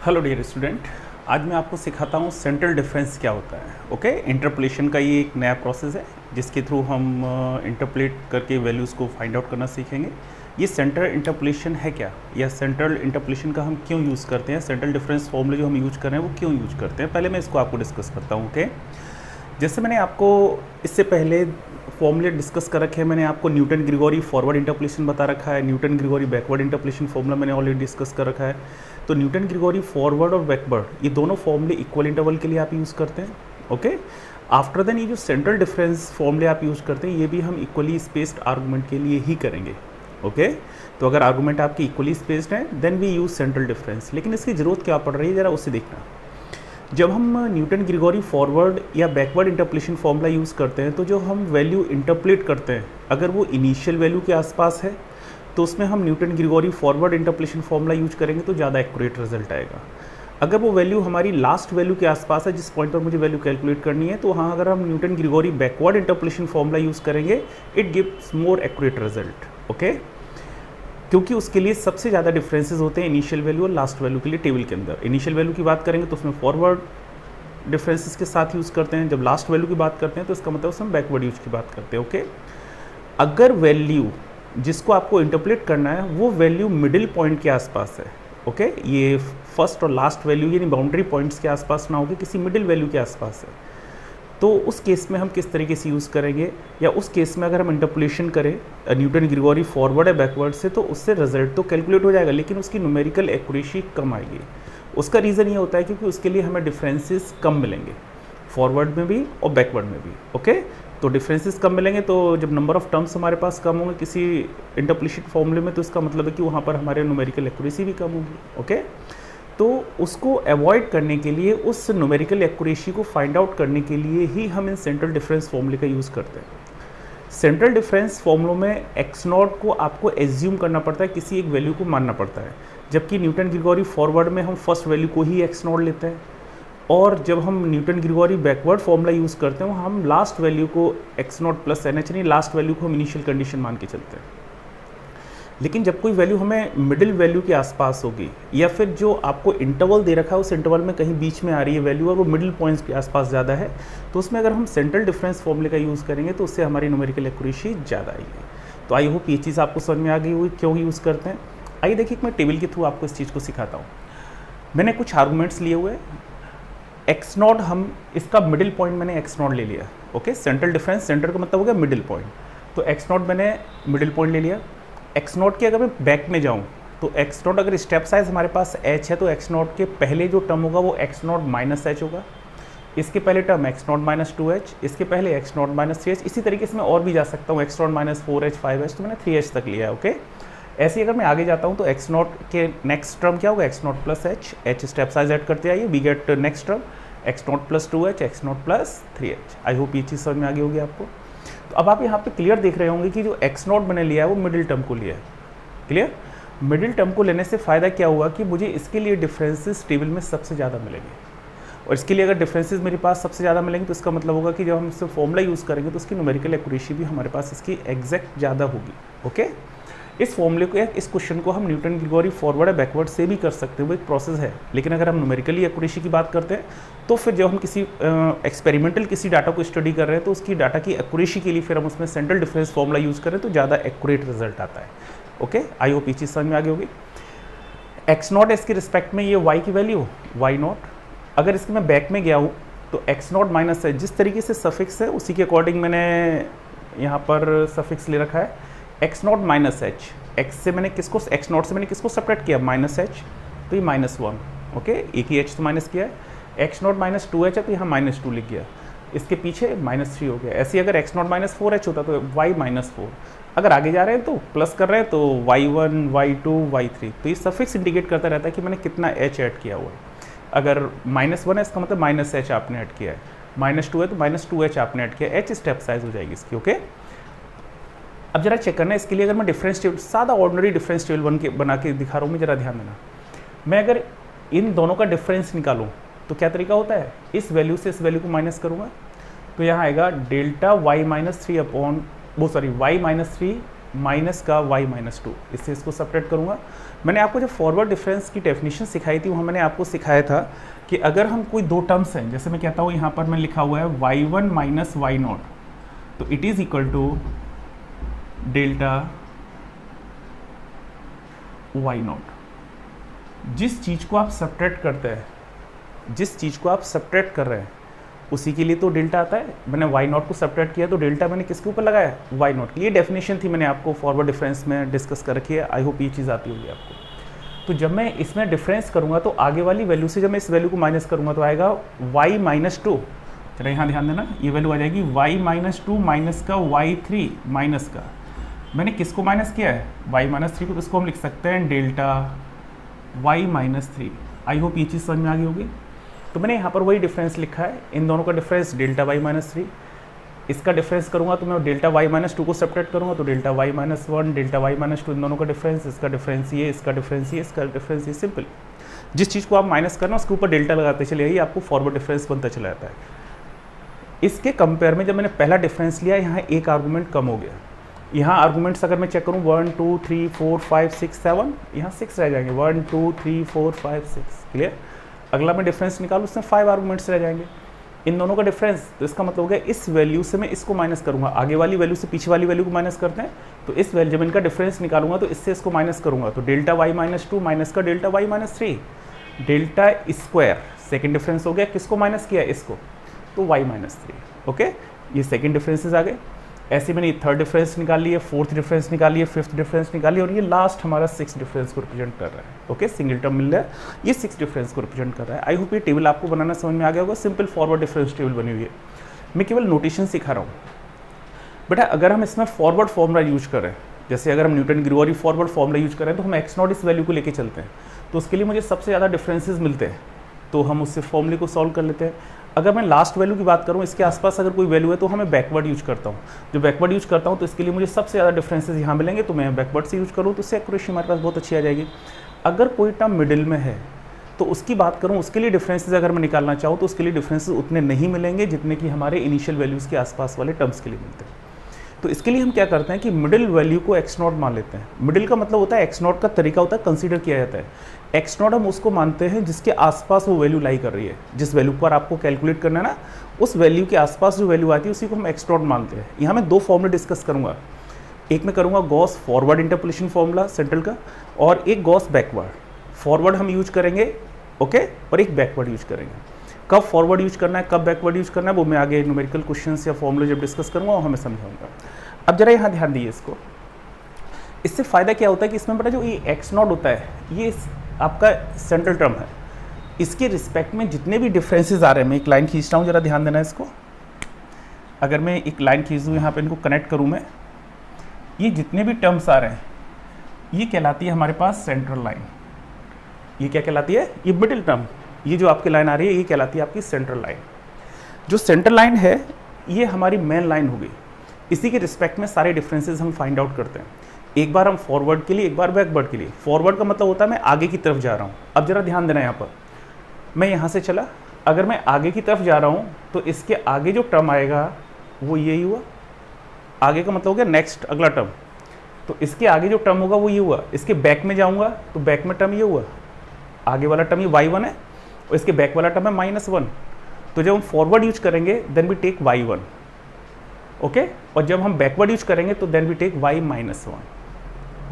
Hello dear student, आज मैं आपको सिखाता हूँ सेंट्रल डिफरेंस क्या होता है। ओके, इंटरपोलेशन का ये एक नया प्रोसेस है जिसके थ्रू हम इंटरपोलेट करके वैल्यूज़ को फाइंड आउट करना सीखेंगे। ये सेंट्रल इंटरपोलेशन है क्या, या सेंट्रल इंटरपोलेशन का हम क्यों यूज़ करते हैं, सेंट्रल डिफरेंस फॉर्मूले जो हम यूज़ कर रहे हैं वो क्यों यूज़ करते हैं, पहले मैं इसको आपको डिस्कस करता हूँ। ओके, जैसे मैंने आपको इससे पहले फॉर्मूले डिस्कस कर रखे हैं, मैंने आपको न्यूटन ग्रिगोरी फॉरवर्ड इंटरपोलेशन बता रखा है, Newton Gregory backward interpolation formula मैंने ऑलरेडी डिस्कस कर रखा है। तो न्यूटन ग्रिगोरी फॉरवर्ड और बैकवर्ड ये दोनों फॉर्मूले इक्वल इंटरवल के लिए आप यूज़ करते हैं। ओके, आफ्टर देन ये जो सेंट्रल डिफरेंस फॉर्मूले आप यूज़ करते हैं ये भी हम इक्वली स्पेस्ड आर्गूमेंट के लिए ही करेंगे। ओके, तो अगर आर्गूमेंट आपकी इक्वली स्पेस्ड है then we use central difference. लेकिन इसकी ज़रूरत क्या पड़ रही है, ज़रा उसे देखना। जब हम न्यूटन ग्रिगोरी फॉरवर्ड या बैकवर्ड इंटरपोलेशन फॉर्मूला यूज़ करते हैं तो जो हम वैल्यू इंटरपोलेट करते हैं अगर वो इनिशियल वैल्यू के आसपास है तो उसमें हम Newton Gregory forward interpolation formula use करेंगे तो ज़्यादा एक्यूरेट रिजल्ट आएगा। अगर वो वैल्यू हमारी लास्ट वैल्यू के आसपास है, जिस पॉइंट पर मुझे वैल्यू कैलकुलेट करनी है, तो हाँ अगर हम Newton Gregory backward interpolation formula use करेंगे it gives more accurate result. Okay, क्योंकि उसके लिए सबसे ज़्यादा डिफरेंसेस होते हैं इनिशियल वैल्यू और लास्ट वैल्यू के लिए टेबल के अंदर। इनिशियल वैल्यू की बात करेंगे तो उसमें फॉरवर्ड डिफरेंसेस के साथ यूज़ करते हैं, जब लास्ट वैल्यू की बात करते हैं तो इसका मतलब उसमें बैकवर्ड यूज की बात करते हैं। ओके, अगर वैल्यू जिसको आपको इंटरपोलेट करना है वो वैल्यू मिडिल पॉइंट के आसपास है, ओके, ये फर्स्ट और लास्ट वैल्यू यानी बाउंड्री पॉइंट्स के आसपास ना होगी, किसी मिडिल वैल्यू के आसपास है, तो उस केस में हम किस तरीके से यूज़ करेंगे, या उस केस में अगर हम इंटरपोलेशन करें न्यूटन ग्रिगोरी फॉरवर्ड या बैकवर्ड से तो उससे रिजल्ट तो कैलकुलेट हो जाएगा लेकिन उसकी न्यूमेरिकल एक्यूरेसी कम आएगी। उसका रीज़न ये होता है क्योंकि उसके लिए हमें डिफरेंसेस कम मिलेंगे, फॉरवर्ड में भी और बैकवर्ड में भी। ओके, तो डिफरेंसेस कम मिलेंगे तो जब नंबर ऑफ टर्म्स हमारे पास कम होंगे किसी इंटरपोलेशन फॉर्मूले में तो इसका मतलब है कि वहाँ पर हमारे न्यूमेरिकल एक्यूरेसी भी कम होगी। ओके, तो उसको अवॉइड करने के लिए, उस न्यूमेरिकल एक्यूरेसी को फाइंड आउट करने के लिए ही हम इन सेंट्रल डिफरेंस फॉर्मूले का यूज़ करते हैं। सेंट्रल डिफरेंस फॉर्मूलों में एक्स नॉट को आपको एज्यूम करना पड़ता है, किसी एक वैल्यू को मानना पड़ता है, जबकि न्यूटन ग्रिगोरी फॉरवर्ड में हम फर्स्ट वैल्यू को ही एक्स नॉट लेते हैं, और जब हम Newton Gregory backward formula use करते हैं हम लास्ट वैल्यू को x naught plus n h, नहीं लास्ट वैल्यू को हम इनिशियल कंडीशन मान के चलते हैं। लेकिन जब कोई वैल्यू हमें मिडिल वैल्यू के आसपास होगी, या फिर जो आपको इंटरवल दे रखा है उस इंटरवल में कहीं बीच में आ रही है वैल्यू और वो मिडिल पॉइंट्स के आसपास ज़्यादा है, तो उसमें अगर हम सेंट्रल डिफरेंस फॉर्मूले का यूज़ करेंगे तो उससे हमारी न्यूमेरिकल एक्यूरेसी ज़्यादा आएगी। तो आई होप ये चीज़ आपको समझ में आ गई होगी क्यों यूज़ करते हैं। आइए देखिए, मैं टेबल के थ्रू आपको इस चीज़ को सिखाता हूँ। मैंने कुछ आर्गूमेंट्स लिए हुए, एक्स नॉट, हम इसका मिडिल पॉइंट मैंने एक्स नॉट ले लिया। ओके, सेंट्रल डिफरेंस, सेंटर का मतलब हो गया मिडिल पॉइंट, तो एक्स नॉट मैंने मिडिल पॉइंट ले लिया। एक्स नॉट के अगर मैं बैक में जाऊँ तो एक्स नॉट, अगर स्टेप साइज हमारे पास एच है तो एक्स नॉट के पहले जो टर्म होगा वो एक्स नॉट माइनस एच होगा, इसके पहले term x not minus 2h, इसके पहले एक्स नॉट माइनस 3h, इसी तरीके से मैं और भी जा सकता हूँ, x not minus 4h 5h, तो मैंने 3h तक लिया है। ओके, ऐसे ही अगर मैं आगे जाता हूँ तो एक्स नॉट के नेक्स्ट टर्म क्या होगा, x naught plus h step size add करते आइए, we get next term x naught plus 2h, x naught plus 3h। I hope ये चीज़ समझ में आ गई होगी आपको। तो अब आप यहाँ पे क्लियर देख रहे होंगे कि जो एक्स नॉट मैंने लिया है वो मिडिल टर्म को लिया है। क्लियर, मिडिल टर्म को लेने से फ़ायदा क्या हुआ कि मुझे इसके लिए डिफरेंसेस टेबल में सबसे ज़्यादा मिलेंगे, और इसके लिए अगर डिफरेंसेस मेरे पास सबसे ज़्यादा मिलेंगे तो इसका मतलब होगा कि जब हम इससे फॉर्मूला यूज़ करेंगे तो उसकी न्यूमेरिकल एक्यूरेसी भी हमारे पास इसकी एग्जैक्ट ज़्यादा होगी। ओके, इस फॉर्मूले को, इस क्वेश्चन को हम न्यूटन ग्रिगोरी फॉरवर्ड या बैकवर्ड से भी कर सकते हैं, वो एक प्रोसेस है, लेकिन अगर हम न्यूमेरिकली एक्यूरेसी की बात करते हैं तो फिर जब हम किसी एक्सपेरिमेंटल किसी डाटा को स्टडी कर रहे हैं तो उसकी डाटा की एक्यूरेसी के लिए फिर हम उसमें सेंट्रल डिफरेंस फॉर्मूला यूज़ करें तो ज़्यादा एक्यूरेट रिजल्ट आता है। ओके, आई होप ये चीज़ समझ में आ गई होगी। एक्स नॉट इसके रिस्पेक्ट में ये वाई की वैल्यू वाई नॉट, अगर इसके मैं बैक में गया हूँ तो एक्स नॉट माइनस है, जिस तरीके से सफिक्स है उसी के अकॉर्डिंग मैंने यहाँ पर सफिक्स ले रखा है, x not minus H, x से मैंने किसको, एक्स नॉट से मैंने किसको सेपरेट किया, माइनस एच, तो ये -1। ओके, एक ही एच तो माइनस किया है, एक्स नॉट माइनस 2h है तो यहाँ -2 लिख गया, इसके पीछे -3 हो गया। ऐसे ही अगर एक्स नॉट माइनस 4h होता तो y -4, अगर आगे जा रहे हैं तो प्लस कर रहे हैं तो y1 y2 y3, तो ये सफिक्स इंडिकेट करता रहता है कि मैंने कितना h ऐड किया हुआ है। अगर -1 है इसका मतलब -h आपने ऐड किया है, -2 है तो -2h आपने ऐड किया, h स्टेप साइज हो जाएगी इसकी। ओके, अब जरा चेक करना है इसके लिए, अगर मैं डिफरेंस टेबल, सादा ऑर्डिनरी डिफरेंस टेबल बना के दिखा रहा हूँ मैं, जरा ध्यान देना। मैं अगर इन दोनों का डिफरेंस निकालूँ तो क्या तरीका होता है, इस वैल्यू से इस वैल्यू को माइनस करूँगा तो यहाँ आएगा डेल्टा y-3 अपॉन, वो सॉरी y-3 माइनस का y माइनस 2, इससे इसको सब्ट्रैक्ट करूँगा। मैंने आपको जब फॉरवर्ड डिफरेंस की डेफिनेशन सिखाई थी वहाँ मैंने आपको सिखाया था कि अगर हम कोई दो टर्म्स हैं, जैसे मैं कहता हूँ यहाँ पर मैं लिखा हुआ है y1 माइनस y0, तो it is equal to delta y0। जिस चीज़ को आप सब्ट्रैक्ट करते हैं, जिस चीज़ को आप सब्ट्रैक्ट कर रहे हैं उसी के लिए तो डेल्टा आता है। मैंने y0 को सब्ट्रैक्ट किया तो डेल्टा मैंने किसके ऊपर लगाया, y0 की। ये डेफिनेशन थी, मैंने आपको फॉरवर्ड डिफरेंस में डिस्कस कर रखी है। आई होप ये चीज़ आती होगी आपको। तो जब मैं इसमें डिफरेंस करूँगा तो आगे वाली वैल्यू से जब मैं इस वैल्यू को माइनस करूँगा तो आएगा y माइनस 2। चलो यहाँ ध्यान देना, ये वैल्यू आ जाएगी y माइनस 2 माइनस का y3 माइनस का, मैंने किसको माइनस किया है, y माइनस 3 को, तो इसको हम लिख सकते हैं डेल्टा y माइनस 3। आई होप ये चीज़ समझ में आ गई होगी। तो मैंने यहाँ पर वही डिफरेंस लिखा है, इन दोनों का डिफरेंस डेल्टा y माइनस 3। इसका डिफरेंस करूँगा तो मैं डेल्टा y माइनस 2 को सब्ट्रैक्ट करूँगा तो delta y minus 1, delta y minus 2, इन दोनों का डिफरेंस, इसका डिफरेंस ये, इसका डिफरेंस ये, इसका डिफरेंस ये। सिंपल, जिस चीज़ को आप माइनस करना उसके ऊपर डेल्टा लगाते चले आइए, आपको फॉरवर्ड डिफरेंस बनता चला जाता है। इसके कंपेयर में जब मैंने पहला डिफरेंस लिया, यहाँ एक आर्गूमेंट कम हो गया। यहाँ आर्गूमेंट्स अगर मैं चेक करूँ 1 2 3 4 5 6 7, यहाँ 6 रह जाएंगे, 1 2 3 4 5 6। क्लियर। अगला मैं डिफरेंस निकालूँ, उसमें 5 आर्गूमेंट्स रह जाएंगे, इन दोनों का डिफरेंस। तो इसका मतलब हो गया इस वैल्यू से मैं इसको माइनस करूँगा, आगे वाली वैल्यू से पीछे वाली वैल्यू को माइनस करते हैं। तो इस वैल्यू जब इनका डिफरेंस निकालूंगा तो इससे इसको माइनस करूँगा तो डेल्टा y माइनस 2 माइनस का delta y minus 3, delta square. Second difference हो गया, किसको माइनस किया, इसको, तो y माइनस 3। ओके, ये सेकेंड डिफरेंसेस आ गए। ऐसे मैंने थर्ड डिफरेंस निकाल लिए, फोर्थ डिफरेंस निकाल लिए, फिफ्थ डिफरेंस निकाल लिया, और ये लास्ट हमारा सिक्स डिफरेंस को रिप्रेजेंट कर रहा है। ओके, सिंगल टर्म मिल रहा है, ये सिक्स डिफरेंस को रिप्रेजेंट कर रहा है। आई होप ये टेबल आपको बनाना समझ में आ गया होगा। सिंपल फॉरवर्ड डिफरेंस टेबल बनी हुई है, मैं केवल नोटेशन सिखा रहा हूँ। बेटा अगर हम इसमें फॉरवर्ड फॉर्मूला यूज करें, जैसे अगर हम Newton Gregory forward formula use करें तो हम x0 इस वैल्यू को लेके चलते हैं, तो उसके लिए मुझे सबसे ज़्यादा डिफरेंसेस मिलते हैं, तो हम उससे फॉर्मूले को सॉल्व कर लेते हैं। अगर मैं लास्ट वैल्यू की बात करूँ, इसके आसपास अगर कोई वैल्यू है तो हमें बैकवर्ड यूज करता हूँ। जो बैकवर्ड यूज करता हूँ तो इसके लिए मुझे सबसे ज़्यादा डिफरेंसेस यहाँ मिलेंगे, तो मैं बैकवर्ड से यूज करूँ तो इससे एक्यूरेसी हमारे पास बहुत अच्छी आ जाएगी। अगर कोई टर्म मिडिल में है तो उसकी बात करूँ, उसके लिए डिफरेंसेस अगर मैं निकालना चाहूँ तो उसके लिए डिफरेंसेस उतने नहीं मिलेंगे जितने कि हमारे इनिशियल वैल्यूज़ के आसपास वाले टर्म्स के लिए मिलते हैं। तो इसके लिए हम क्या करते हैं कि मिडिल वैल्यू को x0 मान लेते हैं। मिडिल का मतलब होता है x0 का तरीका होता है कंसीडर किया जाता है। x0 हम उसको मानते हैं जिसके आसपास वो वैल्यू लाई कर रही है, जिस वैल्यू पर आपको कैलकुलेट करना है ना, उस वैल्यू के आसपास जो वैल्यू आती है उसी को हम x0 मानते हैं। यहाँ मैं दो फॉर्मूले डिस्कस करूँगा, एक मैं करूँगा Gauss forward interpolation formula central का, और एक गॉस बैकवर्ड। फॉरवर्ड हम यूज करेंगे, ओके, और एक बैकवर्ड यूज करेंगे। कब फॉरवर्ड यूज करना है, कब बैकवर्ड यूज करना है, वो मैं आगे न्यूमेरिकल क्वेश्चंस या फॉर्मूले जब डिस्कस करूँगा वो हमें समझाऊंगा। अब जरा यहाँ ध्यान दीजिए इसको, इससे फ़ायदा क्या होता है कि इसमें बड़ा जो ये x0 होता है ये आपका सेंट्रल टर्म है, इसके रिस्पेक्ट में जितने भी डिफरेंसेस आ रहे हैं, मैं एक लाइन खींचता हूँ, जरा ध्यान देना इसको। अगर मैं एक लाइन खींच दूँ यहाँ पे, इनको कनेक्ट करूँ मैं, ये जितने भी टर्म्स आ रहे हैं ये कहलाती है हमारे पास सेंट्रल लाइन। ये क्या कहलाती है, ये मिडिल टर्म, ये जो आपकी लाइन आ रही है ये कहलाती है आपकी सेंट्रल लाइन। जो सेंट्रल लाइन है ये हमारी मेन लाइन होगी, इसी के रिस्पेक्ट में सारे डिफरेंसेस हम फाइंड आउट करते हैं। एक बार हम फॉरवर्ड के लिए, एक बार बैकवर्ड के लिए। फॉरवर्ड का मतलब होता है मैं आगे की तरफ जा रहा हूँ। अब जरा ध्यान देना, यहाँ पर मैं यहाँ से चला, अगर मैं आगे की तरफ जा रहा हूँ तो इसके आगे जो टर्म आएगा वो यही हुआ। आगे का मतलब हो गया नेक्स्ट, अगला टर्म, तो इसके आगे जो टर्म होगा वो ये हुआ। इसके बैक में जाऊँगा तो बैक में टर्म ये हुआ, आगे वाला टर्म ये y1 है और इसके बैक वाला टर्म है -1। तो जब हम फॉरवर्ड यूज करेंगे then we take y1, okay, और जब हम बैकवर्ड यूज करेंगे तो then we take y-1,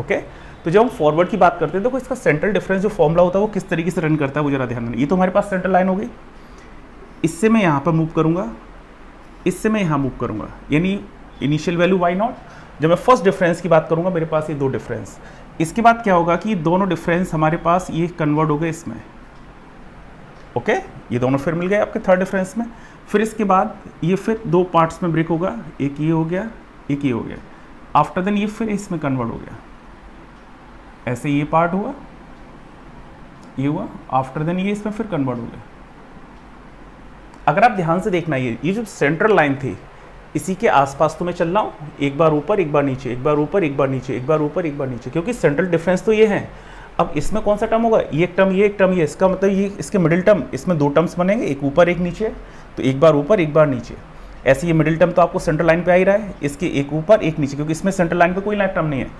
okay. तो जब हम फॉरवर्ड की बात करते हैं तो इसका सेंट्रल डिफरेंस जो फॉर्मूला होता है वो किस तरीके से रन करता है वो जरा ध्यान देना। ये तो हमारे पास सेंट्रल लाइन होगी, इससे मैं यहाँ पर मूव करूँगा, इससे मैं यहाँ मूव करूँगा, यानी इनिशियल वैल्यू y0। जब मैं फर्स्ट डिफरेंस की बात करूँगा, मेरे पास ये दो डिफरेंस, इसके बाद क्या होगा कि दोनों डिफरेंस हमारे पास ये कन्वर्ट हो गए इसमें, ओके, ये दोनों फिर मिल गए आपके थर्ड डिफरेंस में। फिर इसके बाद ये फिर दो पार्ट्स में ब्रेक होगा, एक ये हो गया, एक ये हो गया। आफ्टर देन ये फिर इसमें कन्वर्ट हो गया, ऐसे ये पार्ट हुआ, ये हुआ, आफ्टर देन ये इसमें फिर कन्वर्ट हो गया। अगर आप ध्यान से देखना, ये जो सेंट्रल लाइन थी इसी के आसपास तो मैं चल रहा हूँ, एक बार ऊपर एक बार नीचे, एक बार ऊपर एक बार नीचे, एक बार ऊपर एक बार नीचे, क्योंकि सेंट्रल डिफरेंस तो ये है। अब इसमें कौन सा टर्म होगा, ये एक टर्म, ये एक टर्म, ये, इसका मतलब ये इसके मिडिल टर्म, इसमें दो टर्म्स बनेंगे, एक ऊपर एक नीचे, तो एक बार ऊपर एक बार नीचे। ऐसे ये मिडिल टर्म तो आपको सेंट्रल लाइन पे आ ही रहा है, इसके एक ऊपर एक नीचे, क्योंकि इसमें सेंट्रल लाइन पे कोई लाइन टर्म नहीं है।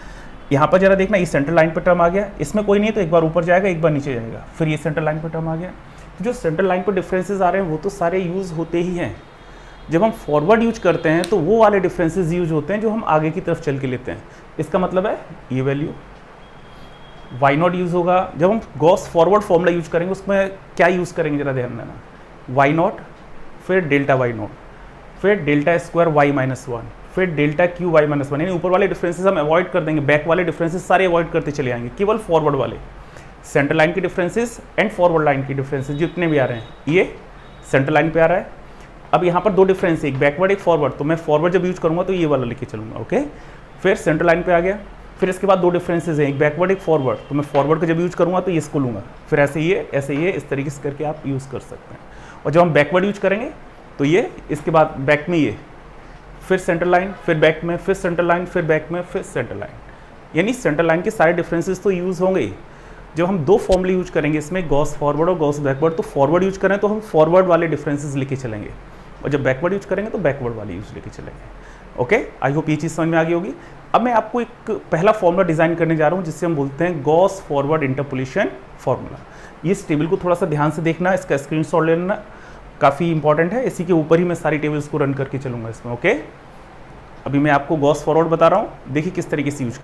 यहाँ पर जरा देखना, ये सेंट्रल लाइन पे टर्म आ गया, इसमें कोई नहीं है तो एक बार ऊपर जाएगा एक बार नीचे जाएगा, फिर ये सेंट्रल लाइन पे टर्म आ गया। तो जो सेंट्रल लाइन पे डिफरेंसेस आ रहे हैं वो तो सारे यूज़ होते ही हैं। जब हम फॉरवर्ड यूज करते हैं तो वो वाले डिफरेंसेस यूज होते हैं जो हम आगे की तरफ चल के लेते हैं। इसका मतलब है ये वैल्यू वाई नॉट यूज़ होगा। जब हम गॉस फॉरवर्ड फॉर्मूला यूज करेंगे उसमें क्या यूज़ करेंगे जरा ध्यान देना, वाई नॉट, फिर डेल्टा वाई नॉट, फिर delta square Y minus one, फिर delta cube Y minus one. यानी ऊपर वाले डिफरेंसेस हम अवॉइड कर देंगे, बैक वाले डिफरेंसेस सारे अवॉइड करते चले आएंगे, केवल फॉरवर्ड वाले सेंट्रल लाइन के डिफरेंसेस एंड फॉरवर्ड लाइन के डिफरेंसेस जितने भी आ रहे हैं ये सेंट्रल लाइन पे आ रहा है। अब यहाँ पर दो डिफरेंस है, एक बैकवर्ड एक फॉरवर्ड, तो मैं फॉरवर्ड जब यूज करूँगा तो ये वाला लेके चलूँगा, ओके। फिर सेंट्रल लाइन पे आ गया, फिर इसके बाद दो डिफरेंसेस हैं, एक बैकवर्ड एक फॉरवर्ड, तो मैं फॉरवर्ड का जब यूज करूँगा तो ये इसको लूँगा, फिर ऐसे ये इस तरीके से करके आप यूज़ कर सकते हैं। और जब हम बैकवर्ड यूज करेंगे तो ये इसके बाद बैक में ये, फिर सेंट्रल लाइन, फिर बैक में, फिर सेंट्रल लाइन, फिर बैक में, फिर सेंट्रल लाइन। यानी सेंट्रल लाइन के सारे डिफरेंसेस तो यूज़ होंगे ही। जब हम दो फॉर्मूले यूज करेंगे इसमें, गॉस फॉरवर्ड और गॉस बैकवर्ड, तो फॉरवर्ड यूज करें तो हम फॉरवर्ड वाले डिफरेंसेस लेके चलेंगे, और जब बैकवर्ड यूज करेंगे तो बैकवर्ड वाले यूज लेके चलेंगे, ओके। आई होप ये चीज़ समझ में आ गई होगी। अब मैं आपको एक पहला फॉर्मूला डिज़ाइन करने जा रहा हूँ जिससे हम बोलते हैं गॉस फॉरवर्ड इंटरपोलेशन फॉर्मूला। ये इस टेबल को थोड़ा सा ध्यान से देखना, इसका स्क्रीनशॉट लेना, काफ़ी इंपॉर्टेंट है। इसी के ऊपर ही मैं सारी टेबल्स को रन करके चलूँगा इसमें, ओके। अभी मैं आपको गॉस फॉरवर्ड बता रहा हूँ, देखिए किस तरीके से यूज कर